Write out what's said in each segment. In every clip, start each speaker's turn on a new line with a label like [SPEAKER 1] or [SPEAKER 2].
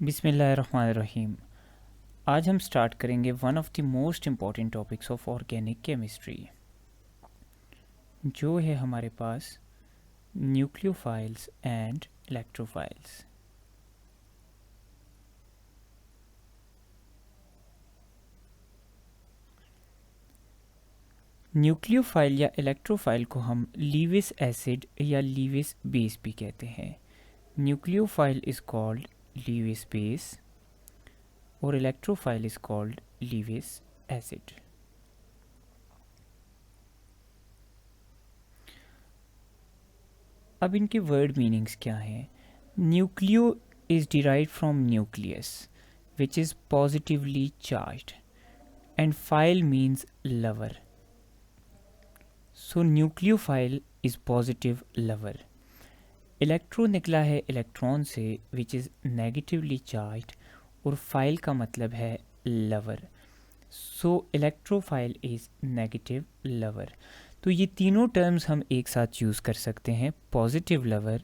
[SPEAKER 1] बिस्मिल्लाहिर्रहमानिर्रहीम। आज हम स्टार्ट करेंगे one of the most important topics of organic chemistry, जो है हमारे पास न्यूक्लियोफाइल्स एंड इलेक्ट्रोफाइल्स। न्यूक्लियोफाइल या इलेक्ट्रोफाइल को हम लीविस एसिड या लीविस बेस भी कहते हैं। Nucleophile is called Lewis base और electrophile is called Lewis acid. अब इनके वर्ड मीनिंग्स क्या हैं? Nucleo is derived from nucleus which is positively charged and phile means lover. So nucleophile is positive lover. Electro निकला है electron से which is negatively charged और file का मतलब है lover. So electrophile is negative lover. तो ये तीनों टर्म्स हम एक साथ यूज़ कर सकते हैं, पॉजिटिव लवर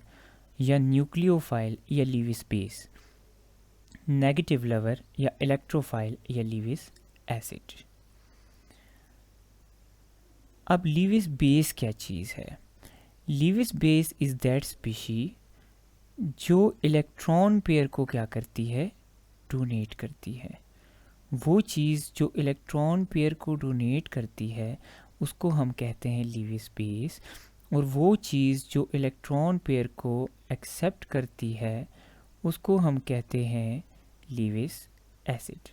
[SPEAKER 1] या न्यूक्लियोफाइल या लीविस बेस, नेगेटिव लवर या इलेक्ट्रोफाइल या लीविस एसिड। अब लीविस बेस क्या चीज़ है? Lewis base is that species जो इलेक्ट्रॉन पेयर को क्या करती है? डोनेट करती है। वो चीज़ जो इलेक्ट्रॉन पेयर को डोनेट करती है उसको हम कहते हैं लीविस बेस, और वो चीज़ जो इलेक्ट्रॉन पेयर को एक्सेप्ट करती है उसको हम कहते हैं लीविस एसिड।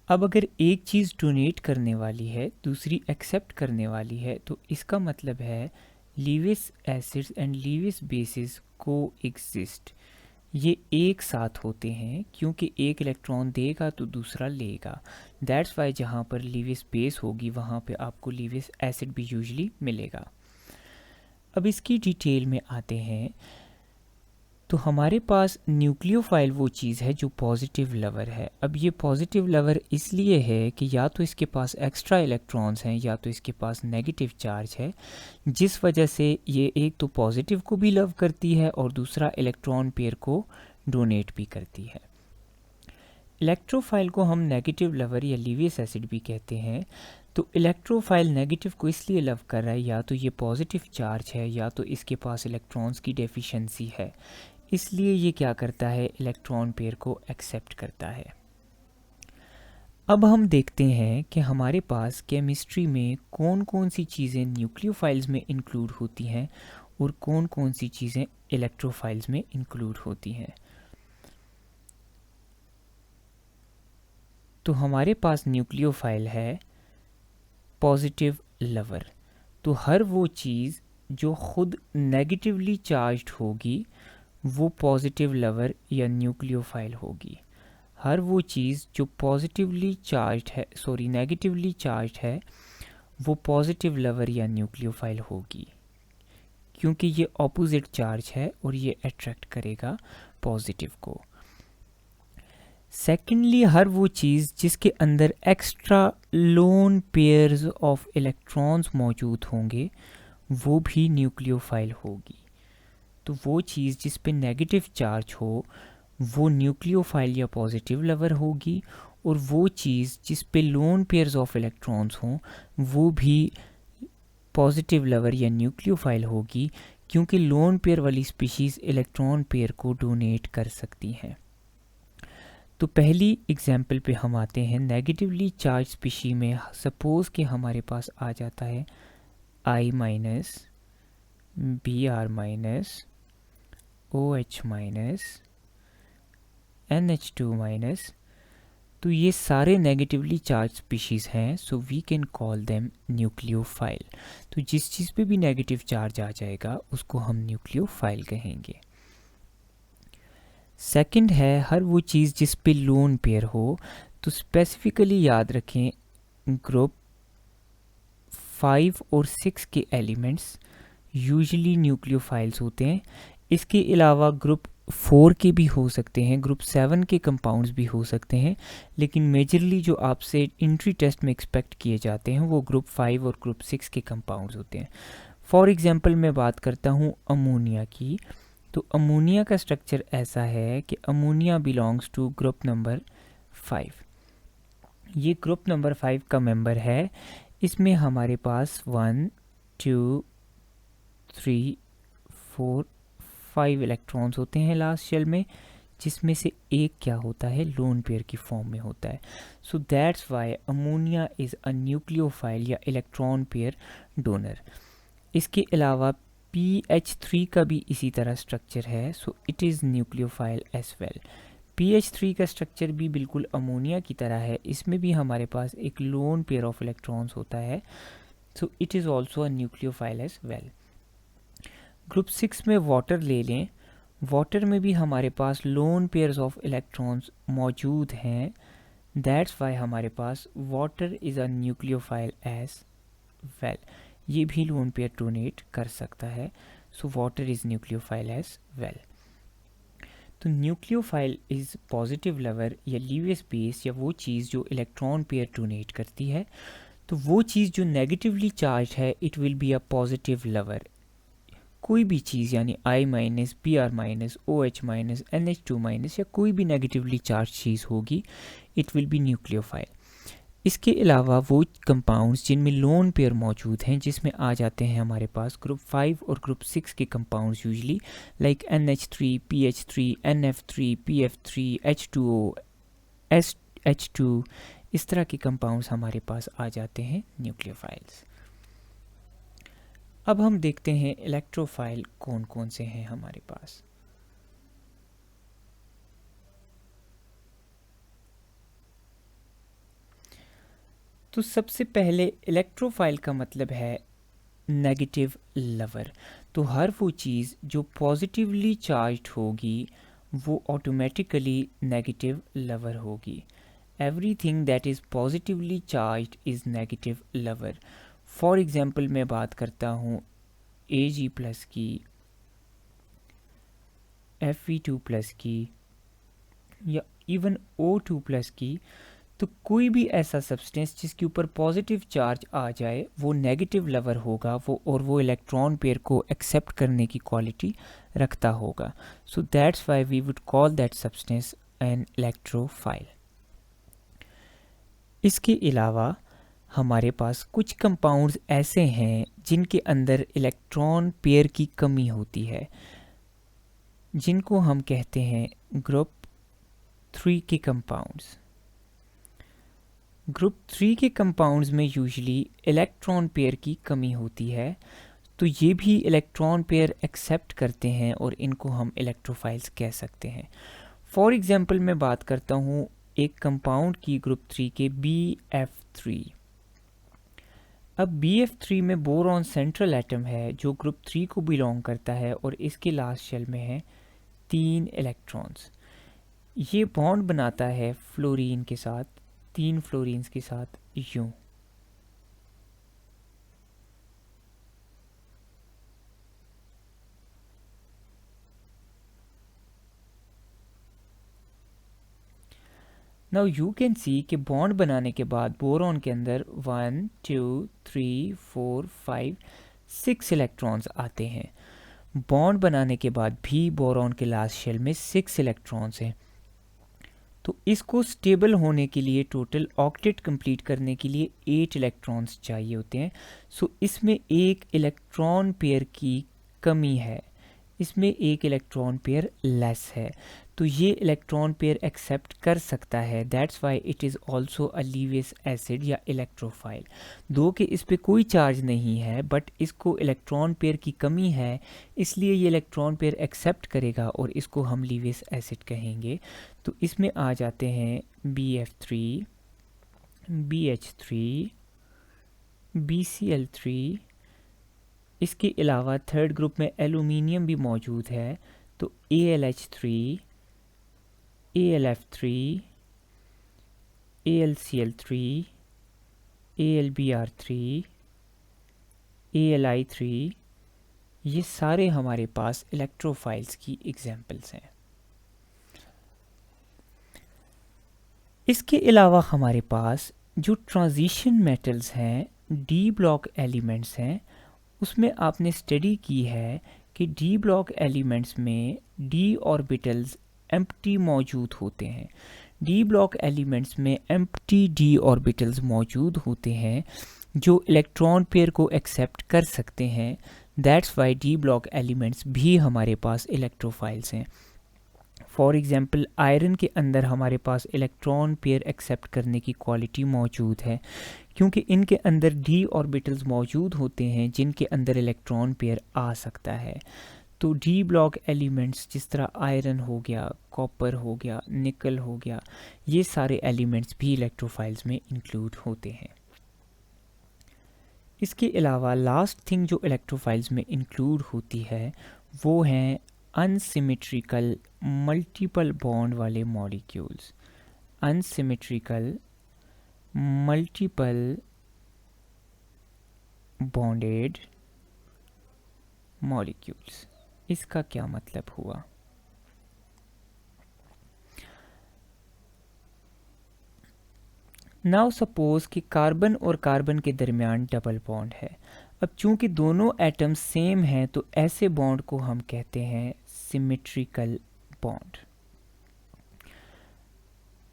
[SPEAKER 1] अब अगर एक चीज़ डोनेट करने वाली है, दूसरी एक्सेप्ट करने वाली है, तो इसका मतलब है Lewis acids and Lewis basis को एग्जिस्ट। ये एक साथ होते हैं क्योंकि एक इलेक्ट्रॉन देगा तो दूसरा लेगा। दैट्स वाई जहाँ पर लीविस बेस होगी वहाँ पे आपको लीविस एसिड भी यूजुअली मिलेगा। अब इसकी डिटेल में आते हैं। तो हमारे पास न्यूक्लियोफाइल वो चीज़ है जो पॉजिटिव लवर है। अब ये पॉजिटिव लवर इसलिए है कि या तो इसके पास एक्स्ट्रा इलेक्ट्रॉन्स हैं या तो इसके पास नेगेटिव चार्ज है, जिस वजह से ये एक तो पॉजिटिव को भी लव करती है और दूसरा इलेक्ट्रॉन पेयर को डोनेट भी करती है। इलेक्ट्रोफाइल को हम नेगेटिव लवर या लीवियस एसिड भी कहते हैं। तो इलेक्ट्रोफाइल नेगेटिव को इसलिए लव कर रहा है या तो ये पॉजिटिव चार्ज है या तो इसके पास इलेक्ट्रॉन्स की डेफिशिएंसी है, इसलिए ये क्या करता है? इलेक्ट्रॉन पेयर को एक्सेप्ट करता है। अब हम देखते हैं कि हमारे पास केमिस्ट्री में कौन कौन सी चीज़ें न्यूक्लियोफाइल्स में इंक्लूड होती हैं और कौन कौन सी चीज़ें इलेक्ट्रोफाइल्स में इंक्लूड होती हैं। तो हमारे पास न्यूक्लियोफाइल है पॉजिटिव लवर। तो हर वो चीज़ जो खुद नेगेटिवली चार्ज्ड होगी वो पॉजिटिव लवर या न्यूक्लियोफाइल होगी। हर वो चीज़ जो पॉजिटिवली चार्ज्ड है, नेगेटिवली चार्ज्ड है, वो पॉजिटिव लवर या न्यूक्लियोफाइल होगी, क्योंकि ये ऑपोजिट चार्ज है और ये अट्रैक्ट करेगा पॉजिटिव को। सेकेंडली, हर वो चीज़ जिसके अंदर extra loan pairs of electrons मौजूद होंगे वो भी न्यूक्लियोफाइल होगी। तो वो चीज़ जिस पे नेगेटिव चार्ज हो वो न्यूक्लियोफाइल या पॉजिटिव लवर होगी, और वो चीज़ जिस पे लोन पेयर्स ऑफ इलेक्ट्रॉन्स हों वो भी पॉजिटिव लवर या न्यूक्लियोफाइल होगी, क्योंकि लोन पेयर वाली स्पीशीज़ इलेक्ट्रॉन पेयर को डोनेट कर सकती हैं। तो पहली एग्जाम्पल पे हम आते हैं। नेगेटिवली चार्ज स्पीशी में सपोज़ कि हमारे पास आ जाता है I minus, Br minus, OH minus, NH2 minus. तो ये सारे नेगेटिवली चार्ज स्पीशीज़ हैं, so we can call them nucleophile. तो जिस चीज़ पे भी नेगेटिव चार्ज आ जाएगा उसको हम न्यूक्लियोफाइल कहेंगे। सेकंड है हर वो चीज़ जिस पे लोन पेयर हो। तो स्पेसिफिकली याद रखें, ग्रुप 5 और 6 के एलिमेंट्स यूजुअली न्यूक्लियोफाइल्स होते हैं। इसके अलावा ग्रुप 4 के भी हो सकते हैं, ग्रुप 7 के कंपाउंड्स भी हो सकते हैं, लेकिन मेजरली जो आपसे एंट्री टेस्ट में एक्सपेक्ट किए जाते हैं वो ग्रुप 5 और ग्रुप 6 के कंपाउंड्स होते हैं। फॉर एग्जांपल मैं बात करता हूँ अमोनिया की। तो अमोनिया का स्ट्रक्चर ऐसा है कि ammonia belongs to group number 5। ये ग्रुप नंबर 5 का मेंबर है। इसमें हमारे पास 1 2 3 4 5 इलेक्ट्रॉन्स होते हैं लास्ट शेल में, जिसमें से एक क्या होता है, लोन पेयर की फॉर्म में होता है। So that's why ammonia is a nucleophile या इलेक्ट्रॉन पेयर डोनर। इसके अलावा PH3 का भी इसी तरह स्ट्रक्चर है, so it is nucleophile as well. PH3 का स्ट्रक्चर भी बिल्कुल अमोनिया की तरह है, इसमें भी हमारे पास एक लोन पेयर ऑफ इलेक्ट्रॉन्स होता है, so it is also a nucleophile as well. Group 6 में वाटर ले लें, वाटर में भी हमारे पास लोन पेयर्स ऑफ इलेक्ट्रॉन्स मौजूद हैं, दैट्स वाई हमारे पास water is a nucleophile as well. ये भी लोन पेयर डोनेट कर सकता है, so water is nucleophile as well. तो न्यूक्लियोफाइल इज़ पॉजिटिव लवर या लीवियस बेस या वो चीज़ जो इलेक्ट्रॉन पेयर डोनेट करती है। तो वो चीज़ जो नेगेटिवली चार्ज है, it will be a positive lover. कोई भी चीज़ यानी I minus, Br minus, OH minus, NH2 minus या कोई भी नेगेटिवली चार्ज चीज़ होगी, इट विल बी न्यूक्लियोफाइल। इसके अलावा वो कंपाउंड्स जिनमें लोन पेयर मौजूद हैं, जिसमें आ जाते हैं हमारे पास ग्रुप 5 और ग्रुप 6 के compounds usually, like NH3, PH3, NF3, PF3, H2O, SH2, इस तरह के कंपाउंड्स हमारे पास आ जाते हैं न्यूक्लियोफाइल्स। अब हम देखते हैं इलेक्ट्रोफाइल कौन कौन से हैं हमारे पास। तो सबसे पहले इलेक्ट्रोफाइल का मतलब है नेगेटिव लवर। तो हर वो चीज़ जो पॉजिटिवली चार्ज्ड होगी वो ऑटोमेटिकली नेगेटिव लवर होगी। Everything that is positively charged is negative lover. For example मैं बात करता हूँ Ag प्लस की, Fe2 प्लस की या इवन O2 प्लस की, तो कोई भी ऐसा सब्सटेंस जिसके ऊपर पॉजिटिव चार्ज आ जाए वो नेगेटिव लवर होगा, वो और वो इलेक्ट्रॉन पेयर को एक्सेप्ट करने की क्वालिटी रखता होगा। So that's why we would call that substance an electrophile. इसके अलावा हमारे पास कुछ कंपाउंड्स ऐसे हैं जिनके अंदर इलेक्ट्रॉन पेयर की कमी होती है, जिनको हम कहते हैं ग्रुप 3 के कंपाउंड्स। ग्रुप 3 के कंपाउंड्स में यूजुअली इलेक्ट्रॉन पेयर की कमी होती है, तो ये भी इलेक्ट्रॉन पेयर एक्सेप्ट करते हैं और इनको हम इलेक्ट्रोफाइल्स कह सकते हैं। फॉर एग्जांपल मैं बात करता हूँ एक कंपाउंड की ग्रुप 3 के BF3। अब BF3 में बोरॉन सेंट्रल एटम है जो ग्रुप 3 को बिलोंग करता है और इसके लास्ट शेल में है 3 इलेक्ट्रॉन्स। ये बॉन्ड बनाता है फ्लोरीन के साथ, 3 फ्लोरीन्स के साथ यूं। नाउ यू कैन सी कि बॉन्ड बनाने के बाद बोरॉन के अंदर 1 2 3 4 5 6 इलेक्ट्रॉन्स आते हैं। बॉन्ड बनाने के बाद भी बोरॉन के लास्ट शेल में 6 इलेक्ट्रॉन्स हैं। तो इसको स्टेबल होने के लिए टोटल ऑक्टेट कंप्लीट करने के लिए 8 इलेक्ट्रॉन्स चाहिए होते हैं। सो इसमें एक इलेक्ट्रॉन पेयर की कमी है, इसमें एक इलेक्ट्रॉन पेयर लेस है, तो ये इलेक्ट्रॉन पेयर एक्सेप्ट कर सकता है। That's why it is also a Lewis acid या इलेक्ट्रोफाइल। दो कि इस पे कोई चार्ज नहीं है बट इसको इलेक्ट्रॉन पेयर की कमी है, इसलिए ये इलेक्ट्रॉन पेयर एक्सेप्ट करेगा और इसको हम लीवियस एसिड कहेंगे। तो इसमें आ जाते हैं BF3, BH3, BCl3। इसके अलावा थर्ड ग्रुप में एल्यूमिनियम भी मौजूद है, तो ALH3, ALF3, ALCl3, ALBr3, ALI3, ये सारे हमारे पास इलेक्ट्रोफाइल्स की एग्जाम्पल्स हैं। इसके अलावा हमारे पास जो ट्रांजिशन मेटल्स हैं, डी ब्लॉक एलिमेंट्स हैं, उसमें आपने स्टडी की है कि डी ब्लॉक एलिमेंट्स में डी ऑर्बिटल्स एम्प्टी मौजूद होते हैं। डी ब्लॉक एलिमेंट्स में एम्प्टी डी ऑर्बिटल्स मौजूद होते हैं जो इलेक्ट्रॉन पेयर को एक्सेप्ट कर सकते हैं। That's Y D block elements भी हमारे पास इलेक्ट्रोफाइल्स हैं। फॉर एग्जाम्पल आयरन के अंदर हमारे पास इलेक्ट्रॉन पेयर एक्सेप्ट करने की क्वालिटी मौजूद है क्योंकि इनके अंदर डी ऑर्बिटल्स मौजूद होते हैं जिनके अंदर इलेक्ट्रॉन पेयर आ सकता है। तो डी ब्लॉक एलिमेंट्स जिस तरह आयरन हो गया, कॉपर हो गया, निकल हो गया, ये सारे एलिमेंट्स भी इलेक्ट्रोफाइल्स में इंक्लूड होते हैं। इसके अलावा लास्ट थिंग जो इलेक्ट्रोफाइल्स में इंक्लूड होती है वो हैं अनसिमेट्रिकल मल्टीपल बॉन्ड वाले molecules. Unsymmetrical multiple bonded molecules, इसका क्या मतलब हुआ? नाउ सपोज कि कार्बन और कार्बन के दरमियान डबल बॉन्ड है। अब चूंकि दोनों एटम्स सेम हैं तो ऐसे बॉन्ड को हम कहते हैं सिमेट्रिकल बॉन्ड।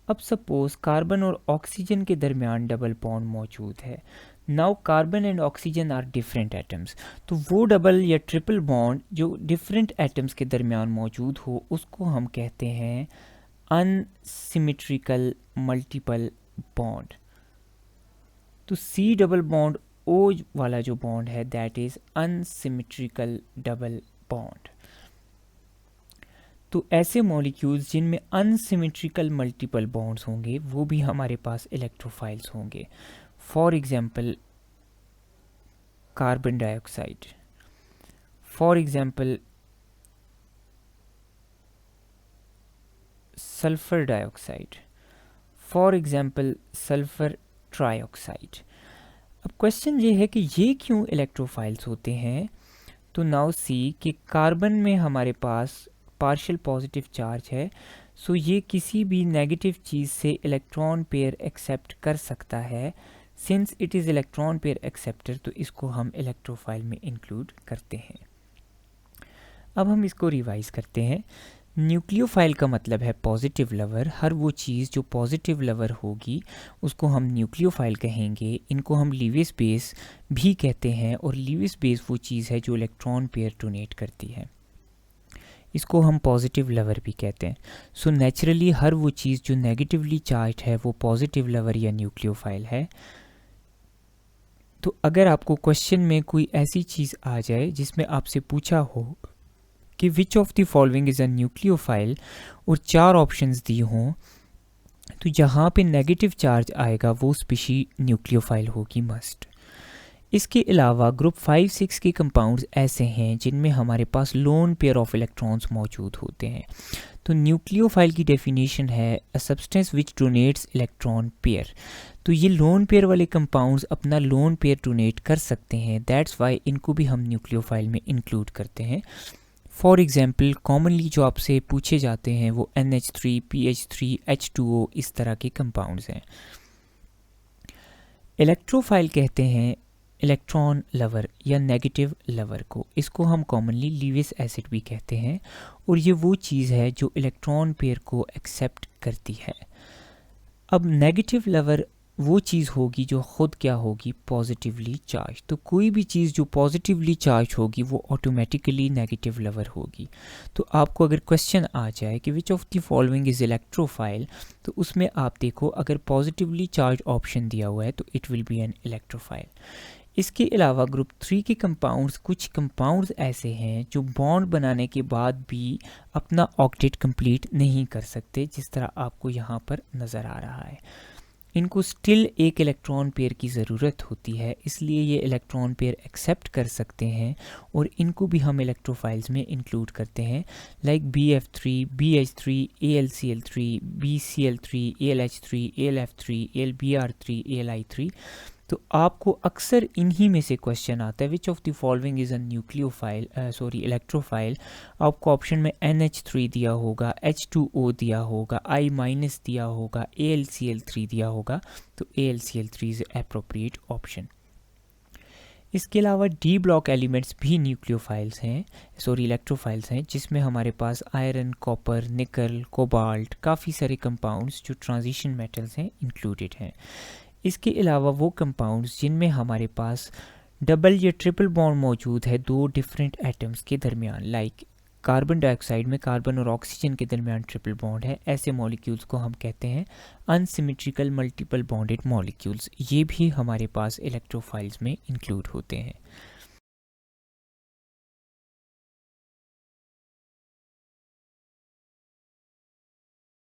[SPEAKER 1] अब सपोज कार्बन और ऑक्सीजन के दरमियान डबल बॉन्ड मौजूद है। Now carbon and oxygen are different atoms, तो वो डबल या ट्रिपल बॉन्ड जो डिफरेंट एटम्स के दरमियान मौजूद हो उसको हम कहते हैं अनसिमेट्रिकल मल्टीपल बॉन्ड। तो सी डबल बॉन्ड ओ वाला जो बॉन्ड है that is unsymmetrical double bond. तो ऐसे मॉलिक्यूल्स जिनमें अनसिमेट्रिकल मल्टीपल बॉन्ड्स होंगे वो भी हमारे पास इलेक्ट्रोफाइल्स होंगे। For example carbon dioxide, for example sulphur dioxide, for example sulphur trioxide. अब क्वेश्चन ये है कि ये क्यों इलेक्ट्रोफाइल्स होते हैं? तो नाउ सी कि कार्बन में हमारे पास पार्शियल पॉजिटिव चार्ज है, सो ये किसी भी नेगेटिव चीज़ से इलेक्ट्रॉन पेयर एक्सेप्ट कर सकता है। Since it is electron pair acceptor तो इसको हम इलेक्ट्रोफाइल में इंक्लूड करते हैं। अब हम इसको रिवाइज करते हैं। न्यूक्लियोफाइल का मतलब है पॉजिटिव लवर। हर वो चीज़ जो पॉजिटिव लवर होगी उसको हम न्यूक्लियोफाइल कहेंगे। इनको हम लीविस बेस भी कहते हैं और लीविस बेस वो चीज़ है जो इलेक्ट्रॉन पेयर डोनेट करती है, इसको हम पॉजिटिव लवर भी कहते हैं। सो नेचुरली हर वो चीज़ जो नेगेटिवली चार्ज है वो पॉजिटिव लवर या न्यूक्लियोफाइल है। तो अगर आपको क्वेश्चन में कोई ऐसी चीज़ आ जाए जिसमें आपसे पूछा हो कि which of the following is a nucleophile और 4 ऑप्शंस दिए हों, तो जहाँ पे नेगेटिव चार्ज आएगा वो स्पीशी न्यूक्लियोफाइल होगी मस्ट। इसके अलावा ग्रुप 5-6 के कंपाउंड्स ऐसे हैं जिनमें हमारे पास लोन पेयर ऑफ इलेक्ट्रॉन्स मौजूद होते हैं। तो न्यूक्लियोफाइल की डेफिनेशन है a substance which donates electron pair. तो ये लोन पेयर वाले कंपाउंड्स अपना लोन पेयर डोनेट कर सकते हैं, दैट्स वाई इनको भी हम न्यूक्लियोफाइल में इंक्लूड करते हैं। फॉर एग्जाम्पल कॉमनली जो आपसे पूछे जाते हैं वो NH3, PH3, H2O इस तरह के कंपाउंड्स हैं। इलेक्ट्रोफाइल कहते हैं इलेक्ट्रॉन लवर या नेगेटिव लवर को, इसको हम कॉमनली लीविस एसिड भी कहते हैं और ये वो चीज़ है जो इलेक्ट्रॉन पेयर को एक्सेप्ट करती है। अब नेगेटिव लवर वो चीज़ होगी जो ख़ुद क्या होगी, पॉजिटिवली चार्ज। तो कोई भी चीज़ जो पॉजिटिवली चार्ज होगी वो ऑटोमेटिकली नेगेटिव लवर होगी। तो आपको अगर क्वेश्चन आ जाए कि which of the following is electrophile, तो उसमें आप देखो अगर पॉजिटिवली चार्ज ऑप्शन दिया हुआ है तो it will be N electrophile. इसके अलावा ग्रुप 3 के कंपाउंड्स, कुछ कंपाउंड्स ऐसे हैं जो बॉन्ड बनाने के बाद भी अपना ऑक्टेट कंप्लीट नहीं कर सकते, जिस तरह आपको यहाँ पर नज़र आ रहा है। इनको स्टिल एक इलेक्ट्रॉन पेयर की ज़रूरत होती है, इसलिए ये इलेक्ट्रॉन पेयर एक्सेप्ट कर सकते हैं और इनको भी हम इलेक्ट्रोफाइल्स में इंक्लूड करते हैं, like BF3, BH3, AlCl3, BCl3, AlH3, AlF3, AlBr3, AlI3। तो आपको अक्सर इन्हीं में से क्वेश्चन आता है which of the following is a nucleophile electrophile. आपको ऑप्शन में NH3 दिया होगा, H2O दिया होगा, I- दिया होगा, AlCl3 दिया होगा, तो AlCl3 इज़ एप्रोप्रिएट ऑप्शन। इसके अलावा डी ब्लॉक एलिमेंट्स भी इलेक्ट्रोफाइल्स हैं, जिसमें हमारे पास आयरन, कॉपर, निकल, कोबाल्ट, काफ़ी सारे कंपाउंड्स जो ट्रांजिशन मेटल्स हैं इंक्लूडेड हैं। इसके अलावा वो कंपाउंड्स जिनमें हमारे पास डबल या ट्रिपल बॉन्ड मौजूद है दो डिफरेंट एटम्स के दरमियान, लाइक कार्बन डाइऑक्साइड में कार्बन और ऑक्सीजन के दरमियान ट्रिपल बॉन्ड है, ऐसे मॉलिक्यूल्स को हम कहते हैं अनसिमेट्रिकल मल्टीपल बॉन्डेड मॉलिक्यूल्स। ये भी हमारे पास इलेक्ट्रोफाइल्स में इंक्लूड होते हैं।